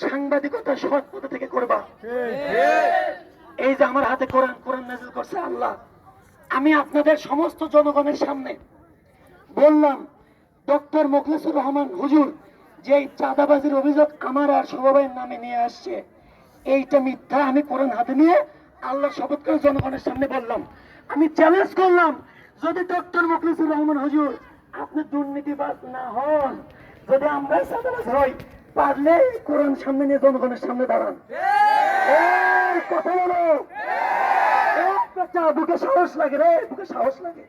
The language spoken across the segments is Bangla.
সাংবাদিকতা সৎ পথে থেকে করবা। এই যে আমার হাতে কোরআন নাযিল করছে আল্লাহ, আমি আপনাদের সমস্ত জনগণের সামনে বললাম, ডক্টর মুখলেসুর রহমান হুজুর যে চাঁদাবাজির অভিযোগ আমার আর সবাইয়ের নামে নিয়ে আসছে, এইটা মিথ্যা। আমি কোরআন হাতে নিয়ে আল্লাহ শপথ করে জনগণের সামনে বললাম, আমি চ্যালেঞ্জ করলাম, যদি ডক্টর মুখলেসুর রহমান হুজুর আপনি দুর্নীতিবাজ না হন, যদি আমরা চাঁদাবাজ হই, পারলে কোরআন সামনে নিয়ে জনগণের সামনে দাঁড়ান। কথা বলো, বুকে সাহস লাগে রে, বুকে সাহস লাগে।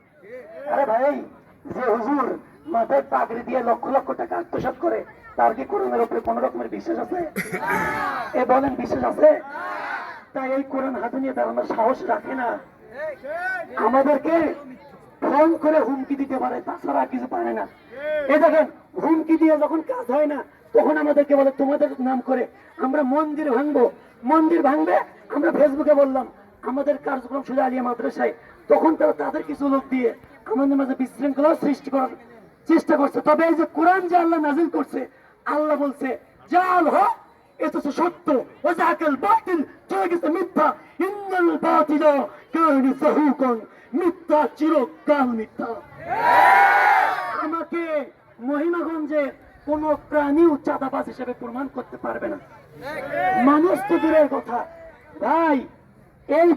আরে ভাই, যে হুজুর মাথায় পাগড়ি দিয়ে লক্ষ লক্ষ টাকা আত্মসাৎ করে, তার কি কোরআনের উপরে কোন রকমের বিশ্বাস আছে? এ বলেন, বিশ্বাস আছে? তাই এই কোরআন হাতে নিয়ে দাঁড়ানোর সাহস রাখে না। আমাদেরকে ফোন করে হুমকি দিতে পারে, তাছাড়া কিছু পারে না। এই দেখেন, হুমকি দিয়ে যখন কাজ হয় না, তখন আমাদেরকে বলে তোমাদের নাম করে আমরা মন্দির ভাঙবো। মন্দির ভাঙবে, আমরা ফেসবুকে বললাম আমাদের কার্যক্রম শুধু আলিয়া মাদ্রাসায়, তখন তারা তাদের কিছু লোক দিয়ে আমাদের মাঝে বিশৃঙ্খলা সৃষ্টি করার চেষ্টা করছে। তবে এই যে কোরআন যে আল্লাহ নাজিল করছে, আল্লাহ বলছে জাল হক এটা তো সত্য, ও জাকাল বাতিল চলে গেছে মিথ্যা, ইন্নাল বাতিলা কানা যাহুকান, মিথ্যা চিরকাল মিথ্যা। আমাকে মহিমাগঞ্জে কোন প্রাণী চাঁদাবাজ হিসেবে প্রমাণ করতে পারবে না। মানুষ তো দূরের কথা ভাই, এই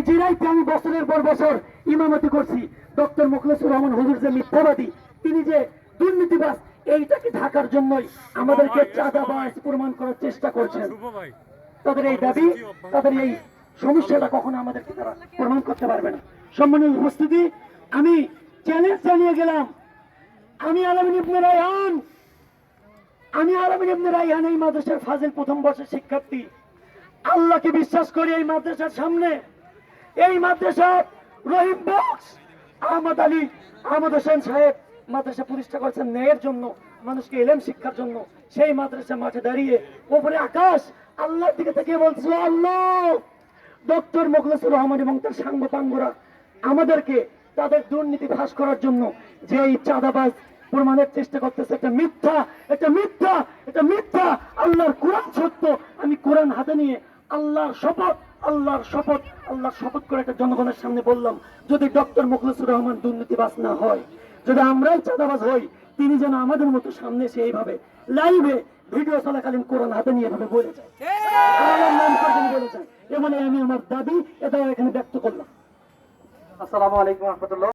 জিরাইতে আমি বছরের পর বছর ইমামতি করছি। ডক্টর মুখলেসুর রহমান হুজুর যে মিথ্যাবাদী, তিনি যে দুর্নীতিবাজ, এইটাকে ঢাকার জন্যই আমাদেরকে চাঁদাবাজ প্রমাণ করার চেষ্টা করছেন। তাদের এই দাবি, তাদের এই সমস্যাটা কখনো আমাদেরকে তারা প্রমাণ করতে পারবে না। সম্মানিত উপস্থিতি, আমি চ্যালেঞ্জ জানিয়ে গেলাম, আমি আলামিন ইবনে রায়হান এই মাদ্রাসার ফাজিল প্রথম বর্ষের শিক্ষার্থী। আল্লাহকে বিশ্বাস করি, এই মাদ্রাসার সামনে, এই মাদ্রাসার রহিম বক্স আহমদ হোসেন সাহেব মাদ্রাসা প্রতিষ্ঠা করেছেন ন্যায়ের জন্য, মানুষকে এলেম শিক্ষার জন্য। সেই মাদ্রাসা মাঠে দাঁড়িয়ে উপরে আকাশ আল্লাহর দিকে তাকিয়ে বলছিল, আল্লাহ, ডক্টর মুখলেসুর রহমান এবং তার সাঙ্গপাঙ্গরা আমাদেরকে তাদের দুর্নীতি ফাঁস করার জন্য যে এই চাঁদাবাজ প্রমাণের চেষ্টা করতেছে, এটা মিথ্যা, এটা মিথ্যা, এটা মিথ্যা। আল্লাহর কোরআন সত্য। আমি কোরআন হাতে নিয়ে আল্লাহর শপথ করে একটা জনগণের সামনে বললাম, যদি ডক্টর মুখলেসুর রহমান দুর্নীতিবাজ না হয়, যদি আমরাই চাঁদাবাজ হই, তিনি যেন আমাদের মতো সামনে এসে এইভাবে লাইভে ভিডিও চলাকালীন কোরআন হাতে নিয়ে এভাবে বলে যায়, বলে যায়। এমন আমি আমার দাবি এটা এখানে ব্যক্ত করলাম। আসসালামু আলাইকুম ওয়া রাহমাতুল্লাহ।